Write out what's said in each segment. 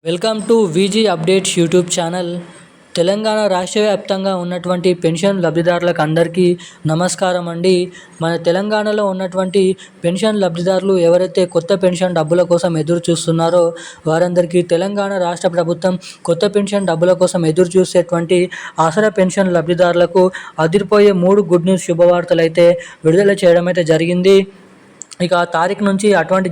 Welcome to VG updates YouTube channel. Telangana రాష్ట్ర వ్యాప్తంగా ఉన్నటువంటి పెన్షన్ లబ్ధిదారులకు అందరికీ నమస్కారం అండి. మన తెలంగాణలో ఉన్నటువంటి పెన్షన్ లబ్ధిదారులు ఎవరైతే కొత్త పెన్షన్ డబ్బుల కోసం ఎదురు చూస్తున్నారో వారందరికీ తెలంగాణ రాష్ట్ర ప్రభుత్వం కొత్త పెన్షన్ డబ్బుల కోసం ఎదురు చూసేటువంటి ఆసరా పెన్షన్ లబ్ధిదారులకు అదిరిపోయే 3 గుడ్ న్యూస్ శుభవార్తలు అయితే విడుదల చేయడం అయితే జరిగింది. ఇక ఆ తారీఖు నుంచి అటువంటి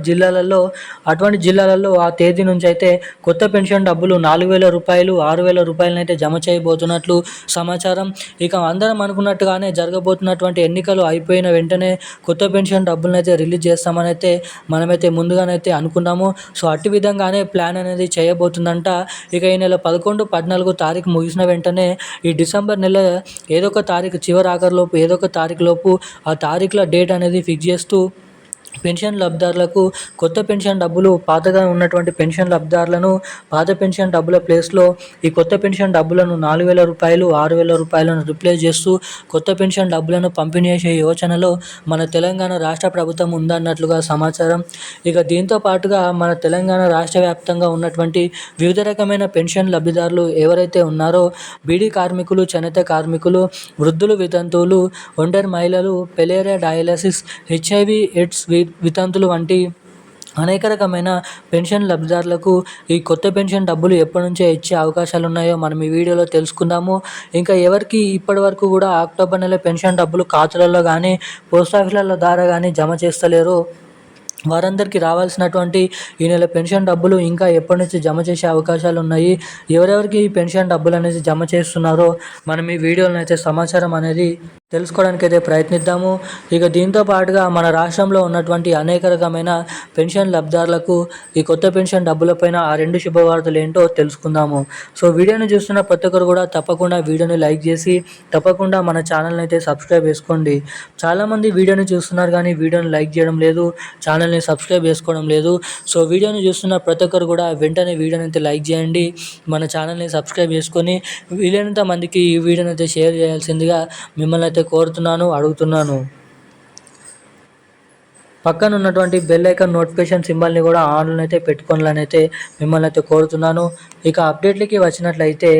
జిల్లాలలో ఆ తేదీ నుంచి అయితే కొత్త పెన్షన్ డబ్బులు 4,000 రూపాయలు 6,000 రూపాయలను అయితే జమ చేయబోతున్నట్లు సమాచారం. ఇక అందరం అనుకున్నట్టుగానే జరగబోతున్నటువంటి ఎన్నికలు అయిపోయిన వెంటనే కొత్త పెన్షన్ డబ్బులను అయితే రిలీజ్ చేస్తామని అయితే మనమైతే ముందుగానైతే అనుకున్నాము. సో అట్టి విధంగానే ప్లాన్ అనేది చేయబోతుందంట. ఇక ఈ నెల 11, 14 తారీఖు ముగిసిన వెంటనే ఈ డిసెంబర్ నెల ఏదో ఒక తారీఖు చివరి ఆఖరిలోపు ఏదో ఒక తారీఖులోపు ఆ తారీఖుల డేట్ అనేది ఫిక్స్ చేస్తూ పెన్షన్ లబ్ధిదారులకు కొత్త పెన్షన్ డబ్బులు పాతగా ఉన్నటువంటి పెన్షన్ లబ్ధిదారులను పాత పెన్షన్ డబ్బుల ప్లేస్లో ఈ కొత్త పెన్షన్ డబ్బులను 4,000 రూపాయలు 6,000 రూపాయలను రిప్లేస్ చేస్తూ కొత్త పెన్షన్ డబ్బులను పంపిణీ చేసే యోచనలో మన తెలంగాణ రాష్ట్ర ప్రభుత్వం ఉందన్నట్లుగా సమాచారం. ఇక దీంతో పాటుగా మన తెలంగాణ రాష్ట్ర వ్యాప్తంగా ఉన్నటువంటి వివిధ రకమైన పెన్షన్ లబ్ధిదారులు ఎవరైతే ఉన్నారో బీడీ కార్మికులు, చేనేత కార్మికులు, వృద్ధులు, వితంతువులు, ఒంటరి మహిళలు, పెలేరియా డయాలసిస్, HIV ఎయిడ్స్ వితంతులు వంటి అనేక రకమైన పెన్షన్ లబ్ధిదారులకు ఈ కొత్త పెన్షన్ డబ్బులు ఎప్పటి నుంచే ఇచ్చే అవకాశాలు ఉన్నాయో మనం ఈ వీడియోలో తెలుసుకుందాము. ఇంకా ఎవరికి ఇప్పటి వరకు కూడా అక్టోబర్ నెల పెన్షన్ డబ్బులు ఖాతాలలో కానీ పోస్ట్ ఆఫీసుల ద్వారా కానీ జమ చేస్తలేరో వారందరికీ రావాల్సినటువంటి ఈ నెల పెన్షన్ డబ్బులు ఇంకా ఎప్పటి నుంచి జమ చేసే అవకాశాలు ఉన్నాయి, ఎవరెవరికి ఈ పెన్షన్ డబ్బులు అనేది జమ చేస్తున్నారో మనం ఈ వీడియోలో అయితే సమాచారం అనేది తెలుసుకోవడానికి అయితే ప్రయత్నిద్దాము. ఇక దీంతో పాటుగా మన రాష్ట్రంలో ఉన్నటువంటి అనేక రకమైన పెన్షన్ లబ్ధిదారులకు ఈ కొత్త పెన్షన్ డబ్బులపైన ఆ 2 శుభవార్తలు ఏంటో తెలుసుకుందాము. సో వీడియోని చూస్తున్న ప్రతి ఒక్కరు కూడా తప్పకుండా వీడియోని లైక్ చేసి తప్పకుండా మన ఛానల్ని అయితే సబ్స్క్రైబ్ చేసుకోండి. చాలామంది వీడియోని చూస్తున్నారు కానీ వీడియోని లైక్ చేయడం లేదు, ఛానల్ని సబ్స్క్రైబ్ చేసుకోవడం లేదు. సో వీడియోని చూస్తున్న ప్రతి ఒక్కరు కూడా వెంటనే వీడియోని అయితే లైక్ చేయండి, మన ఛానల్ని సబ్స్క్రైబ్ చేసుకొని వీలైనంత మందికి ఈ వీడియోని అయితే షేర్ చేయాల్సిందిగా మిమ్మల్ని అయితే అడుగుతున్నాను. పక్కన ఉన్నటువంటి బెల్ ఐకాన్ నోటిఫికేషన్ సింబల్ని కూడా ఆన్లో అయితే పెట్టుకోవాలని అయితే మిమ్మల్ని అయితే కోరుతున్నాను. ఇక అప్డేట్లకి వచ్చినట్లయితే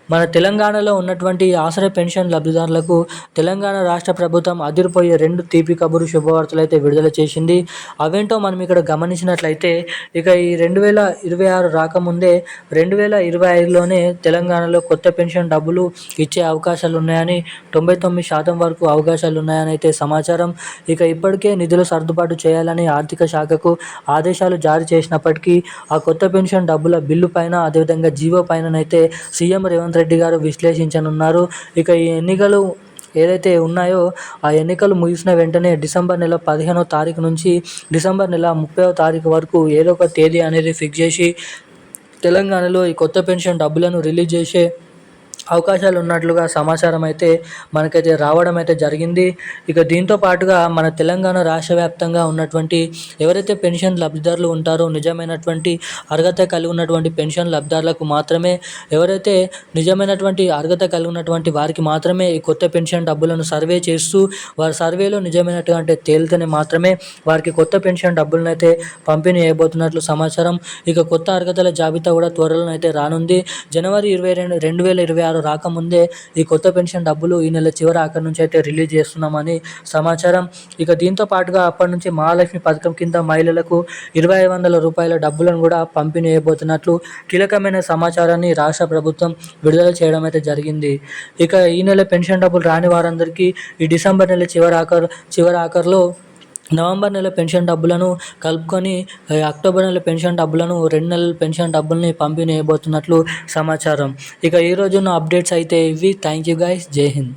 మన తెలంగాణలో ఉన్నటువంటి ఆసరా పెన్షన్ లబ్ధిదారులకు తెలంగాణ రాష్ట్ర ప్రభుత్వం అదిరిపోయే 2 తీపి కబురు శుభవార్తలు అయితే విడుదల చేసింది. అవేంటో మనం ఇక్కడ గమనించినట్లయితే ఇక ఈ 2026 రాకముందే 2025లోనే తెలంగాణలో కొత్త పెన్షన్ డబ్బులు ఇచ్చే అవకాశాలు ఉన్నాయని 99% వరకు అవకాశాలు ఉన్నాయని అయితే సమాచారం. ఇక ఇప్పటికే నిధులు సర్దుబాటు చేయాలని ఆర్థిక శాఖకు ఆదేశాలు జారీ చేసినప్పటికీ ఆ కొత్త పెన్షన్ డబ్బుల బిల్లు పైన అదేవిధంగా జీవో పైననైతే సీఎం రేవంత్ రెడ్డి గారు విశ్లేషించనున్నారు. ఇక ఈ ఎన్నికలు ఏదైతే ఉన్నాయో ఆ ఎన్నికలు ముగిసిన వెంటనే డిసెంబర్ నెల 15వ తారీఖు నుంచి డిసెంబర్ నెల 30వ తారీఖు వరకు ఏదో ఒక తేదీ అనేది ఫిక్స్ చేసి తెలంగాణలో ఈ కొత్త పెన్షన్ డబ్బులను రిలీజ్ చేసే అవకాశాలు ఉన్నట్లుగా సమాచారం అయితే మనకైతే రావడం అయితే జరిగింది. ఇక దీంతో పాటుగా మన తెలంగాణ రాష్ట్ర వ్యాప్తంగా ఉన్నటువంటి ఎవరైతే పెన్షన్ లబ్ధిదారులు ఉంటారో నిజమైనటువంటి అర్హత కలిగి ఉన్నటువంటి పెన్షన్ లబ్ధిదారులకు మాత్రమే, ఎవరైతే నిజమైనటువంటి అర్హత కలిగి ఉన్నటువంటి వారికి మాత్రమే ఈ కొత్త పెన్షన్ డబ్బులను సర్వే చేస్తూ వారి సర్వేలో నిజమైనటువంటి తేలితేనే మాత్రమే వారికి కొత్త పెన్షన్ డబ్బులను అయితే పంపిణీ చేయబోతున్నట్లు సమాచారం. ఇక కొత్త అర్హతల జాబితా కూడా త్వరలో అయితే రానుంది. జనవరి 22, 2026 రాకముందే ఈ కొత్త పెన్షన్ డబ్బులు ఈ నెల చివరి ఆఖరి నుంచి అయితే రిలీజ్ చేస్తున్నామని సమాచారం. ఇక దీంతో పాటుగా అప్పటి నుంచి మహాలక్ష్మి పథకం కింద మహిళలకు 2,500 రూపాయల డబ్బులను కూడా పంపిణీ చేయబోతున్నట్లు కీలకమైన సమాచారాన్ని రాష్ట్ర ప్రభుత్వం విడుదల చేయడం అయితే జరిగింది. ఇక ఈ నెల పెన్షన్ డబ్బులు రాని వారందరికీ ఈ డిసెంబర్ నెల చివరి ఆఖరిలో నవంబర్ నెల పెన్షన్ డబ్బులను కలుపుకొని అక్టోబర్ నెల పెన్షన్ డబ్బులను 2 నెలల పెన్షన్ డబ్బుల్ని పంపిణీ చేయబోతున్నట్లు సమాచారం. ఇక ఈరోజు ఉన్న అప్డేట్స్ అయితే ఇవి. Thank you guys. జై హింద్.